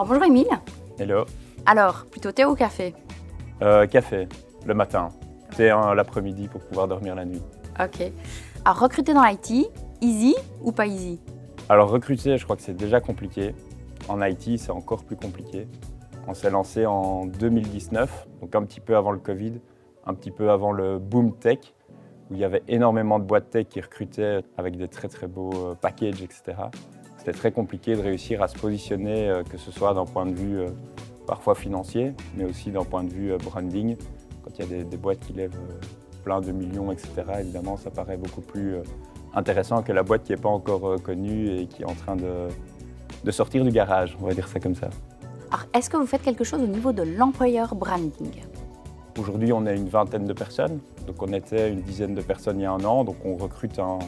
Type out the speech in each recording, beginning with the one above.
Alors bonjour Émile. Hello. Alors, plutôt thé ou café? Café, le matin. Thé l'après-midi pour pouvoir dormir la nuit. Ok. Alors recruter dans l'IT, easy ou pas easy? Alors recruter, je crois que c'est déjà compliqué. En IT, c'est encore plus compliqué. On s'est lancé en 2019, donc un petit peu avant le Covid, un petit peu avant le boom tech, où il y avait énormément de boîtes tech qui recrutaient avec des très très beaux packages, etc. C'était très compliqué de réussir à se positionner, que ce soit d'un point de vue parfois financier, mais aussi d'un point de vue branding. Quand il y a des boîtes qui lèvent plein de millions, etc., évidemment, ça paraît beaucoup plus intéressant que la boîte qui n'est pas encore connue et qui est en train de sortir du garage, on va dire ça comme ça. Alors, est-ce que vous faites quelque chose au niveau de l'employer branding? Aujourd'hui, on est une vingtaine de personnes, donc on était une dizaine de personnes il y a un an, donc on recrute un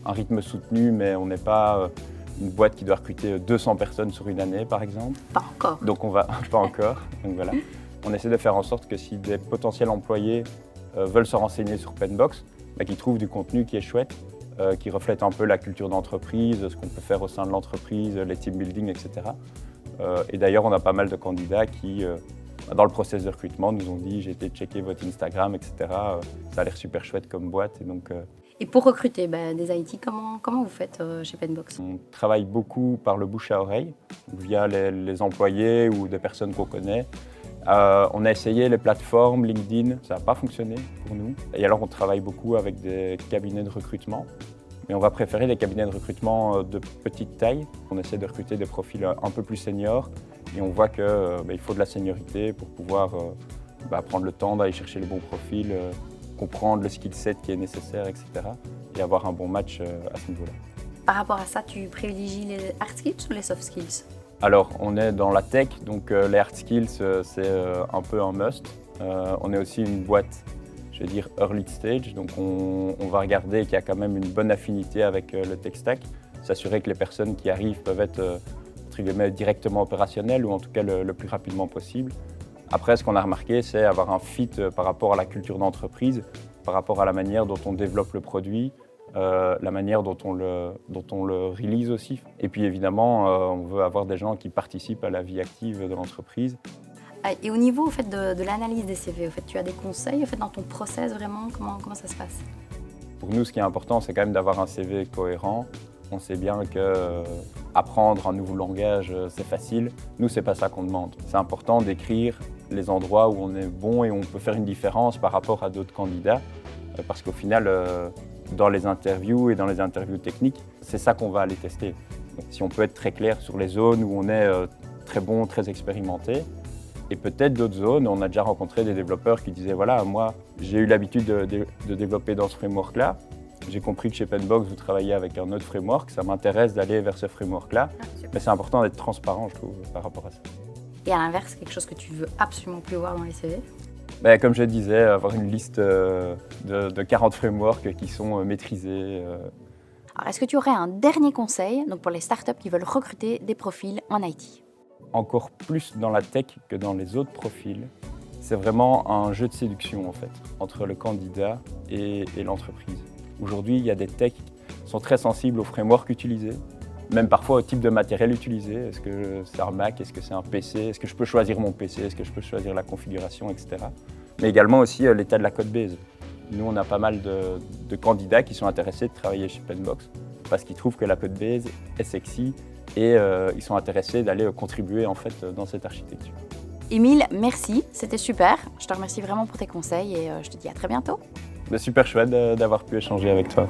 rythme soutenu, mais on n'est pas une boîte qui doit recruter 200 personnes sur une année, par exemple. Pas encore. Donc on va, pas encore, donc voilà. On essaie de faire en sorte que si des potentiels employés veulent se renseigner sur Penbox, qu'ils trouvent du contenu qui est chouette, qui reflète un peu la culture d'entreprise, ce qu'on peut faire au sein de l'entreprise, les team building, etc. Et d'ailleurs, on a pas mal de candidats qui, dans le process de recrutement, nous ont dit « j'ai été checker votre Instagram, etc. Ça a l'air super chouette comme boîte. » Et donc, Et pour recruter des IT, comment vous faites chez Penbox? on travaille beaucoup par le bouche à oreille, via les employés ou des personnes qu'on connaît. On a essayé les plateformes, LinkedIn, ça n'a pas fonctionné pour nous. Et alors on travaille beaucoup avec des cabinets de recrutement, mais on va préférer des cabinets de recrutement de petite taille. On essaie de recruter des profils un peu plus seniors et on voit qu'il faut de la seniorité pour pouvoir prendre le temps d'aller chercher le bon profil, comprendre le skill set qui est nécessaire, etc. et avoir un bon match à ce niveau-là. Par rapport à ça, tu privilégies les hard skills ou les soft skills? Alors, on est dans la tech, donc les hard skills, c'est un peu un must. On est aussi une boîte, je vais dire, early stage, donc on va regarder qu'il y a quand même une bonne affinité avec le tech stack, s'assurer que les personnes qui arrivent peuvent être entre guillemets, directement opérationnelles ou en tout cas le plus rapidement possible. Après, ce qu'on a remarqué, c'est avoir un fit par rapport à la culture d'entreprise, par rapport à la manière dont on développe le produit, la manière dont on le release aussi. Et puis évidemment, on veut avoir des gens qui participent à la vie active de l'entreprise. Et au niveau de l'analyse des CV, tu as des conseils dans ton process vraiment, comment ça se passe? Pour nous, ce qui est important, c'est quand même d'avoir un CV cohérent. On sait bien qu'apprendre un nouveau langage, c'est facile. Nous, c'est pas ça qu'on demande. C'est important d'écrire les endroits où on est bon et où on peut faire une différence par rapport à d'autres candidats. Parce qu'au final, dans les interviews et dans les interviews techniques, c'est ça qu'on va aller tester. Donc, si on peut être très clair sur les zones où on est très bon, très expérimenté, et peut-être d'autres zones, on a déjà rencontré des développeurs qui disaient « voilà, moi, j'ai eu l'habitude de développer dans ce framework-là. J'ai compris que chez Penbox, vous travaillez avec un autre framework. Ça m'intéresse d'aller vers ce framework-là. » Mais c'est important d'être transparent, je trouve, par rapport à ça. Et à l'inverse, quelque chose que tu veux absolument plus voir dans les CV? Comme je disais, avoir une liste de 40 frameworks qui sont maîtrisés. Alors, est-ce que tu aurais un dernier conseil pour les startups qui veulent recruter des profils en IT? Encore plus dans la tech que dans les autres profils, c'est vraiment un jeu de séduction en fait, entre le candidat et l'entreprise. Aujourd'hui, il y a des techs qui sont très sensibles aux frameworks utilisés, même parfois au type de matériel utilisé. Est-ce que c'est un Mac, est-ce que c'est un PC, est-ce que je peux choisir mon PC, est-ce que je peux choisir la configuration, etc. Mais également aussi l'état de la code base. Nous, on a pas mal de candidats qui sont intéressés de travailler chez Penbox parce qu'ils trouvent que la code base est sexy et ils sont intéressés d'aller contribuer en fait dans cette architecture. Émile, merci, c'était super. Je te remercie vraiment pour tes conseils et je te dis à très bientôt. C'est super chouette d'avoir pu échanger avec toi.